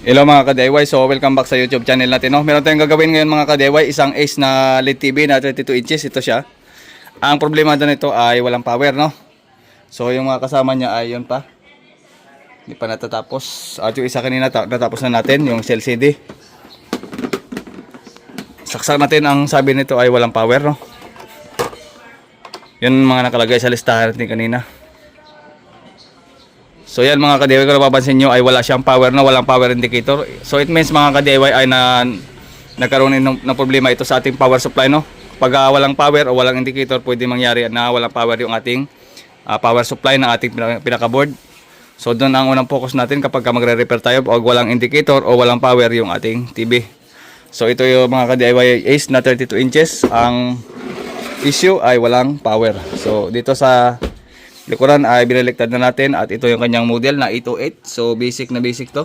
Hello mga ka-DIY, so welcome back sa YouTube channel natin. No? Meron tayong gagawin ngayon mga ka-DIY, isang Ace na LED TV na 32 inches, ito siya. Ang problema doon ito ay walang power, no? So yung mga kasama niya ay yun pa. Hindi pa natatapos. At yung isa kanina natapos na natin, yung LCD. Saksak natin, ang sabi nito ay walang power, no? Yun mga nakalagay sa listahan natin kanina. So yan mga ka-DIY, kung napapansin nyo ay wala siyang power na, walang power indicator. So it means mga ka-DIY ay nagkaroon ng problema ito sa ating power supply, no? Pag walang power o walang indicator, pwede mangyari na walang power yung ating power supply ng ating pinaka-board. So doon ang unang focus natin kapag magre-repair tayo o walang indicator o walang power yung ating TV. So ito yung mga ka-DIY Ace na 32 inches. Ang issue ay walang power. So dito sa likuran ay binaliktad na natin at ito yung kanyang model na 808. So basic na basic to.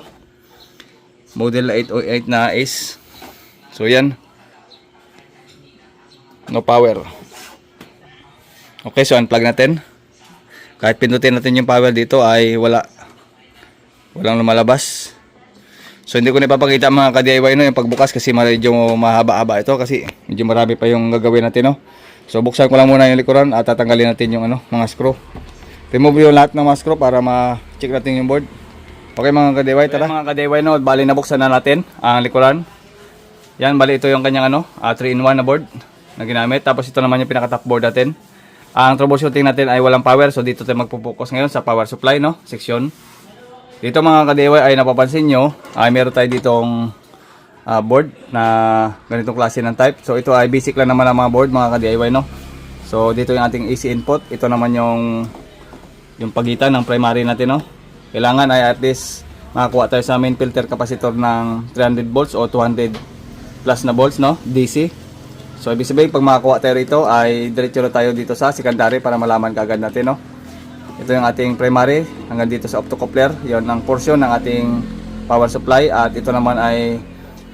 Model na 808 na Ace. So yan. No power. Okay, so unplug natin. Kahit pindutin natin yung power dito ay walang lumalabas. So hindi ko na ipapakita mga ka-DIY no, yung pagbukas kasi medyo mahaba-haba ito kasi medyo marami pa yung gagawin natin, no. So buksan ko lang muna yung likuran at tatanggalin natin yung mga screw. Remove yung lahat ng mga screw para ma-check natin yung board. Okay mga ka-DIY, tara. Mga ka-DIY, no, bali nabuksan na natin ang likuran. Yan, bali ito yung kanyang 3-in-1 na board na ginamit. Tapos ito naman yung pinaka-top board natin. Ang troubleshooting natin ay walang power, so dito tayo magpo-focus ngayon sa power supply, no, section. Dito mga ka-DIY ay napapansin nyo, ay meron tayo ditong board na ganitong klase ng type. So ito ay basic lang naman ang mga board mga ka-DIY, no. So dito yung ating AC input, ito naman yung pagitan ng primary natin, no. Kailangan ay at least makakuha tayo sa main filter capacitor ng 300 volts o 200 plus na volts, no, DC. So ibig sabihin pag makakuha tayo rito ay diretso na tayo dito sa secondary para malaman kaagad natin, no. Ito yung ating primary hanggang dito sa optocoupler, yon ang portion ng ating power supply at ito naman ay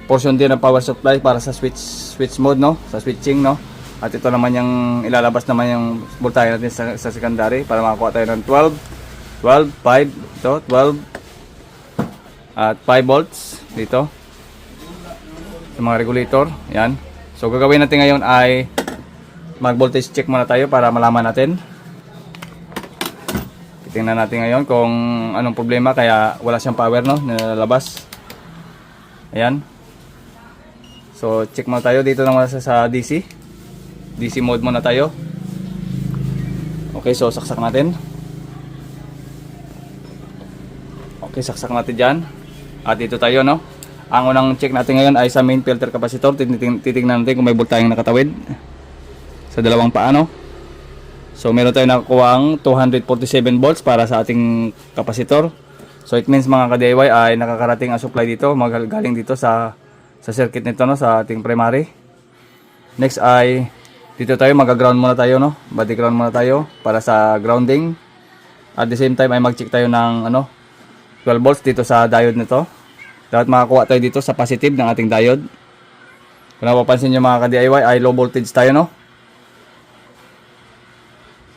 portion din ng power supply para sa switch mode, no, sa switching, no. At ito naman yung ilalabas naman yung voltahe natin sa secondary para makakuha tayo ng 12, 5, ito, 12 at 5 volts dito sa mga regulator, yan. So gagawin natin ngayon ay mag voltage check muna tayo para malaman natin. Tingnan natin ngayon kung anong problema kaya wala siyang power, no, nilalabas. Ayan. So check muna tayo dito naman sa DC mode muna tayo. Okay, so saksak natin. Okay, saksak natin dyan. At dito tayo, no. Ang unang check natin ngayon ay sa main filter capacitor. Titingnan natin kung may voltaheng nakatawid sa dalawang paa, no. So meron tayong nakukuha 247 volts para sa ating capacitor. So it means mga ka-DIY ay nakakarating ang supply dito, galing dito sa circuit nito, no, sa ating primary. Next ay dito tayo mag-ground muna tayo, no. Body ground muna tayo para sa grounding. At the same time ay mag-check tayo ng 12 volts dito sa diode nito. Dapat makakuha tayo dito sa positive ng ating diode. Kung napapansin nyo mga ka-DIY ay low voltage tayo, no.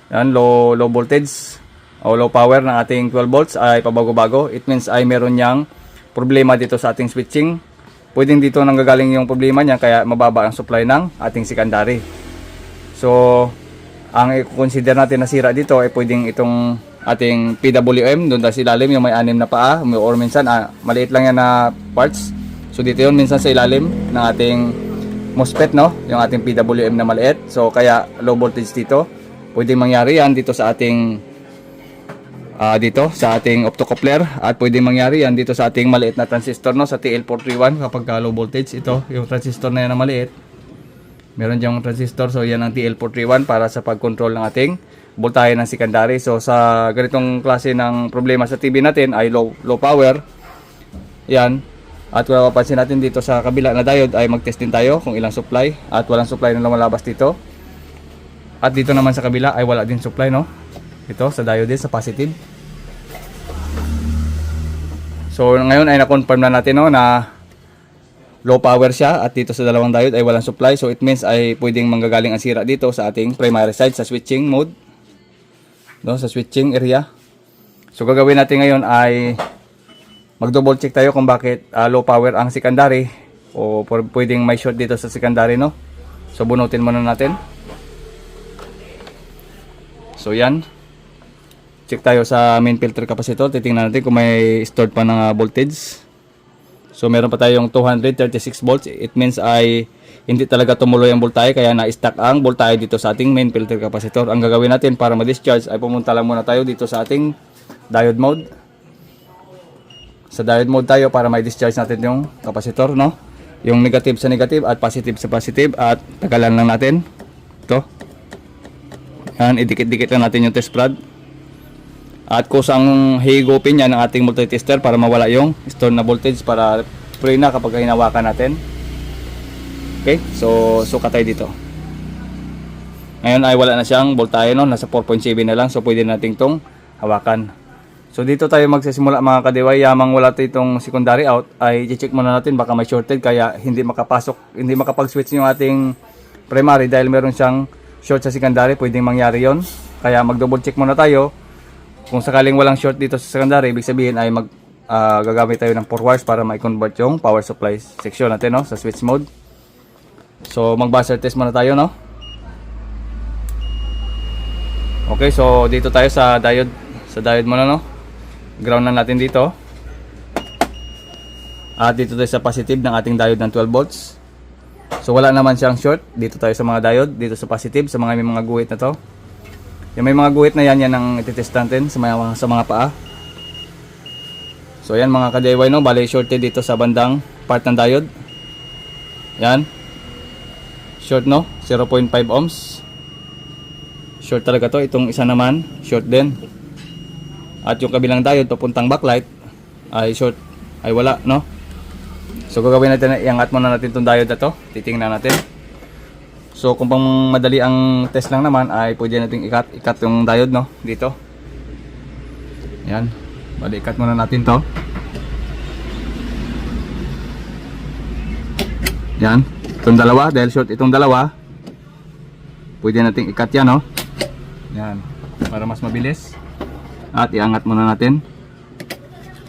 Yan, low voltage o low power ng ating 12 volts ay pabago-bago. It means ay meron niyang problema dito sa ating switching. Pwedeng dito nanggagaling yung problema niya kaya mababa ang supply ng ating secondary. So ang i-consider natin na sira dito ay pwedeng itong ating PWM doon sa ilalim, yung may 6 na paa, or minsan maliit lang yan na parts. So dito yun minsan sa ilalim ng ating MOSFET, no, yung ating PWM na maliit. So kaya low voltage dito. Pwedeng mangyari yan dito sa ating optocoupler at pwedeng mangyari yan dito sa ating maliit na transistor, no, sa TL431 kapag low voltage. Ito yung transistor na yan na maliit, meron diyang transistor. So yan ang TL431 para sa pag-control ng ating voltahe ng secondary. So sa ganitong klase ng problema sa TV natin ay low power yan. At kung mapapansin natin dito sa kabila na diode ay mag-test din tayo kung ilang supply at walang supply na lumalabas dito. At dito naman sa kabila ay wala din supply, no. Ito sa diode sa positive. So ngayon ay na-confirm na natin, no, na low power siya at dito sa dalawang diode ay walang supply. So it means ay pwedeng manggagaling ang sira dito sa ating primary side sa switching mode, no, sa switching area. So gagawin natin ngayon ay mag-double check tayo kung bakit low power ang secondary o pwedeng may short dito sa secondary, no? So bunutin muna natin. So yan. Check tayo sa main filter capacitor. Titingnan natin kung may stored pa ng voltage. So meron pa tayong 236 volts. It means ay hindi talaga tumuloy ang voltahe, kaya na-stack ang voltahe dito sa ating main filter capacitor. Ang gagawin natin para ma-discharge ay pumunta lang muna tayo dito sa ating diode mode. Sa diode mode tayo para ma-discharge natin yung capacitor, no? Yung negative sa negative at positive sa positive, at tagalan lang natin. Ito. Yan, idikit-dikit lang natin yung test rod. At kusang higupin yan ng ating multitester para mawala yung store na voltage para free na kapag hinawakan natin. Okay, so sukat tayo dito. Ngayon ay wala na siyang voltahe, no? Nasa 4.7 na lang, so pwede natin itong hawakan. So dito tayo magsisimula mga kadiway. Yamang wala itong secondary out, ay i-check muna natin baka may shorted kaya hindi makapasok, hindi makapag-switch yung ating primary dahil meron siyang short sa secondary. Pwedeng mangyari yon, kaya mag-double check muna tayo. Kung sakaling walang short dito sa secondary, ibig sabihin ay gagamit tayo ng 4 wires para ma-convert yung power supply section natin, no, sa switch mode. So mag-buzzer test muna tayo, no. Okay, so dito tayo sa diode. Sa diode muna, no. Ground na natin dito. At dito tayo sa positive ng ating diode ng 12 volts. So wala naman siyang short. Dito tayo sa mga diode, dito sa positive, sa may mga guhit na to. Yung may mga guhit na yan ang ititest natin sa mga paa. So yan mga ka-DIY, no, bali shorted dito sa bandang part ng diode. Yan. Short, no, 0.5 ohms. Short talaga to. Itong isa naman, short din. At yung kabilang diode papuntang backlight ay short, ay wala, no. So gagawin natin, iangat muna natin itong diode na to. Titingnan natin. So kung pang madali ang test lang naman ay pwede natin ikat yung diode, no, dito. Yan. Bali ikat muna natin to. Yan. Itong dalawa, dahil short itong dalawa, pwede natin ikat yan, no. Yan. Para mas mabilis. At iangat muna natin.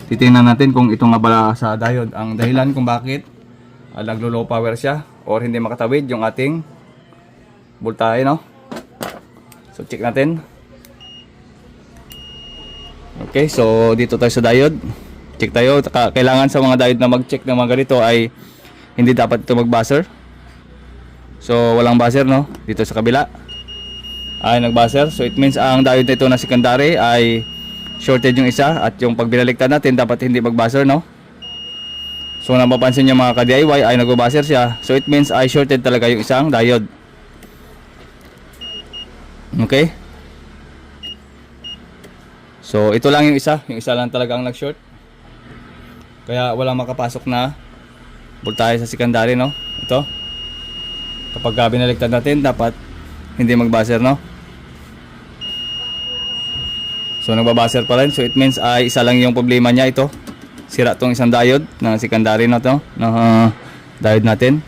Titingnan natin kung ito nga ba sa diode ang dahilan kung bakit naglo-low power siya or hindi makatawid yung ating voltahe, no. So check natin. Okay, so dito tayo sa diode. Check tayo. Kailangan sa mga diode na mag-check ng mga ganito ay hindi dapat ito mag-buzzer. So walang buzzer, no. Dito sa kabila ay nag-buzzer. So it means ang diode na ito na secondary ay shorted yung isa, at yung pag binaliktad natin dapat hindi mag-buzzer, no. So napapansin nyo mga ka-DIY ay nag-buzzer siya. So it means ay shorted talaga yung isang diode. Okay. So ito lang yung isa lang talaga ang nag-short. Kaya walang makapasok na voltahe sa secondary, no. Ito. Kapag binaliktad natin dapat hindi mag-buzzer, no. So nagba-buzzer pa rin. So it means ay isa lang yung problema niya, ito. Sira tong isang diode ng secondary na to, ng diode natin.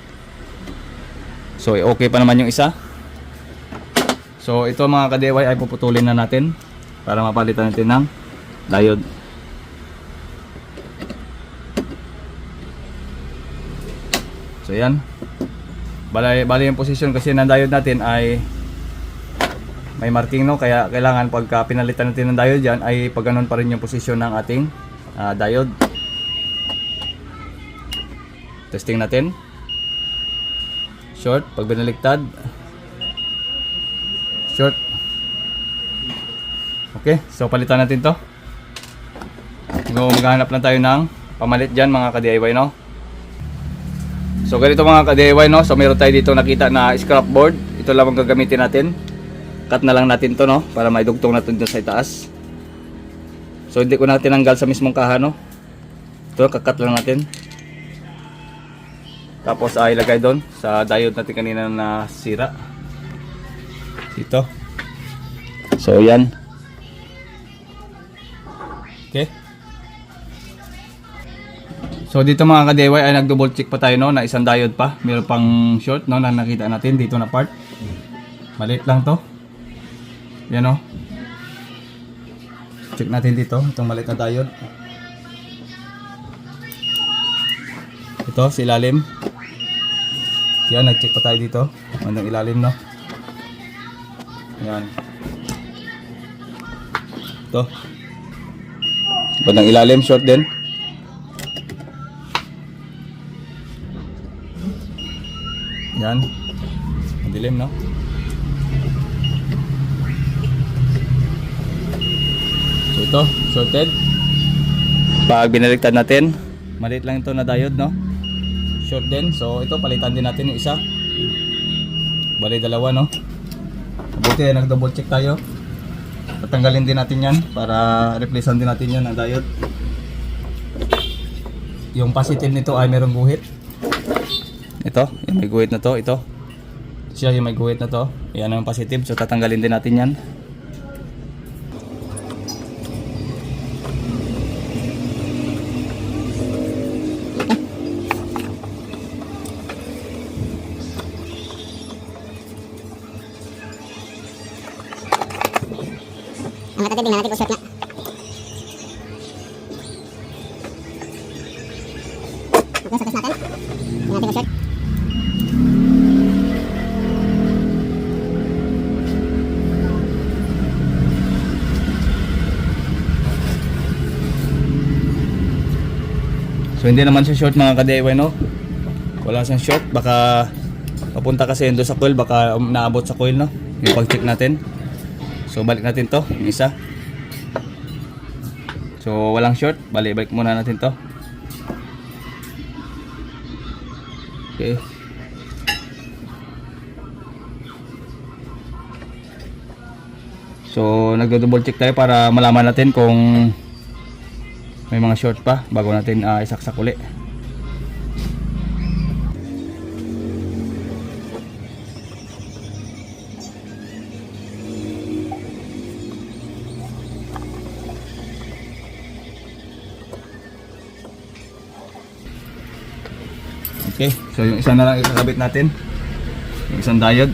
So okay pa naman yung isa. So ito mga ka-DIY ay puputulin na natin para mapalitan natin ng diode. So yan. Bali yung position kasi ng diode natin ay may marking, no, kaya kailangan pagka pinalitan natin ng diode yan ay pag ganun pa rin yung position ng ating diode. Testing natin. Short pag binaliktad. Short. Okay, so palitan natin to. So maghahanap lang tayo ng pamalit dyan mga ka-DIY, no. So ganito mga ka-DIY, no. So meron tayo dito nakita na scrap board. Ito lang ang gagamitin natin. Cut na lang natin to, no, para maidugtong natin dun sa itaas. So hindi ko na tinanggal sa mismong kaha, no. Ito, kakat lang natin. Tapos ay ilagay doon sa diode natin kanina na sira. Dito. So yan. Okay. So dito mga ka-DIY ay nag-double check pa tayo, no, na isang diode pa. Meron pang short, no, na nakita natin dito na part. Maliit lang to. Yan, no. Check natin dito itong maliit na diode. Ito, sa ilalim. Yan, nag-check pa tayo dito. Bandang ilalim, no? Yan. Ito. Bandang ilalim, short din. Yan. Madilim, no? So ito, shorted. Pag binaliktad natin, maliit lang ito na diode, no? Short din. So ito, palitan din natin yung isa. Bali dalawa, no? Mabuti, nag-double check tayo. Tatanggalin din natin yan para replacean din natin yan ang diode. Yung positive nito ay merong guhit. Ito, yung may guhit na to, ito. Siya yung may guhit na to. Yan ang positive. So tatanggalin din natin yan. Ang natin, tingnan natin kung short nga. Okay, sa test natin. Tingnan natin kung short. So hindi naman siya short mga ka-DIY, no? Wala siyang short. Baka papunta kasi yun doon sa coil. Baka naabot sa coil, no? Yung pag-check natin. So balik natin to, yung isa. So walang short, balik muna natin to. Okay. So nagdo-double check tayo para malaman natin kung may mga short pa bago natin isaksak uli. Okay, so yung isa na lang ikakabit natin. Yung isang diode.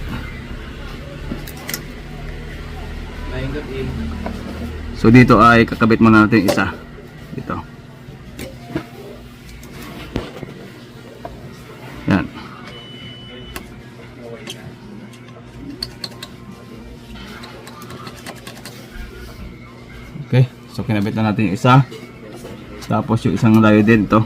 So dito ay kakabit muna natin isa. Ito. Yan. Okay, so kinabit na natin yung isa. Tapos yung isang diode din ito.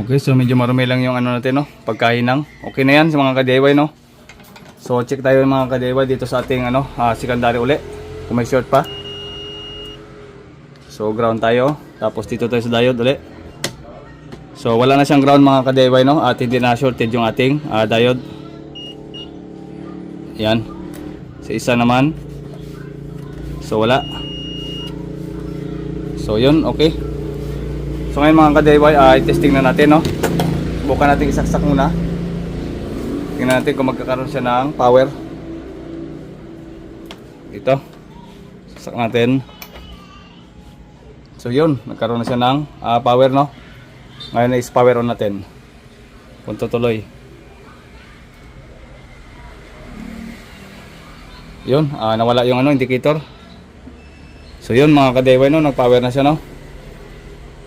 Okay, so medyo marumi lang yung ano natin, no, pagkahinang. Okay na yan sa mga ka-DIY, no. So check tayo mga ka-DIY dito sa ating ano, secondary uli kung may short pa. So ground tayo, tapos dito tayo sa diode uli. So wala na siyang ground mga ka-DIY, no, at hindi na shorted yung ating diode. Yan. Sa isa naman. So wala. So yun, okay. So ngayon mga ka-DIY, testing na natin, no. Subukan natin isaksak muna. Tingnan natin kung magkakaroon siya ng power. Ito. Saksak natin. So yun, nagkaroon na siya ng power, no. Ngayon is power on natin. Punto tuloy. Yun, nawala yung ano, indicator. So yun mga ka-DIY, no, nag-power na siya, no.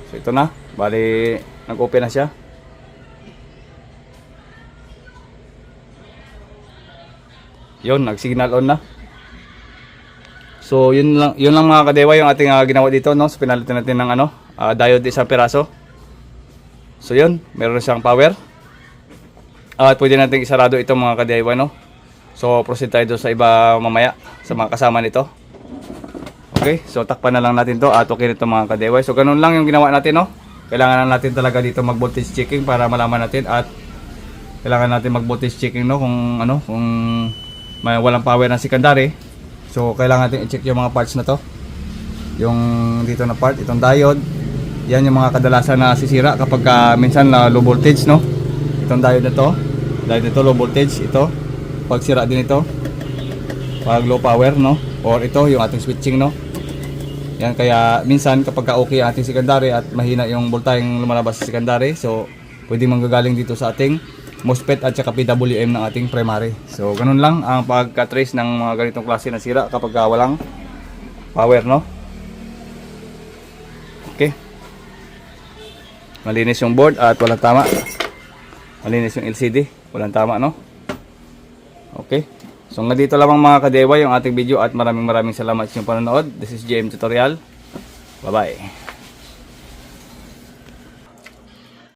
So ito na, bali nag-open na siya. Yun, nag-signal on na. So yun lang mga ka-DIY yung ating ginawa dito, no. So pinalitan natin ng ano, diode isang piraso. So yun, meron siyang power. At pwede natin isarado ito mga ka-DIY, no. So proceed tayo doon sa iba mamaya sa mga kasama nito. Okay, so takpan na lang natin to at okay nito mga ka-DIY. So ganun lang yung ginawa natin, no. Kailangan na natin talaga dito mag voltage checking para malaman natin, at kailangan natin mag voltage checking, no, kung ano, kung may walang power na secondary. So kailangan natin i-check yung mga parts na to. Yung dito na part, itong diode. Yan yung mga kadalasan na sisira kapag minsan na low voltage, no. Itong diode na to, low voltage ito. Pag sira din ito pag low power, no, or ito yung ating switching, no. Yan, kaya minsan kapag okay ang ating secondary at mahina yung voltaheng lumalabas sa secondary, so pwedeng manggagaling dito sa ating MOSFET at saka PWM ng ating primary. So ganun lang ang pagka-trace ng mga ganitong klase na sira kapag walang power, no? Okay. Malinis yung board at walang tama. Malinis yung LCD, walang tama, no? Okay. So hanggang dito lamang mga ka-DIY yung ating video at maraming salamat sa inyong panonood. This is JM Tutorial. Bye-bye.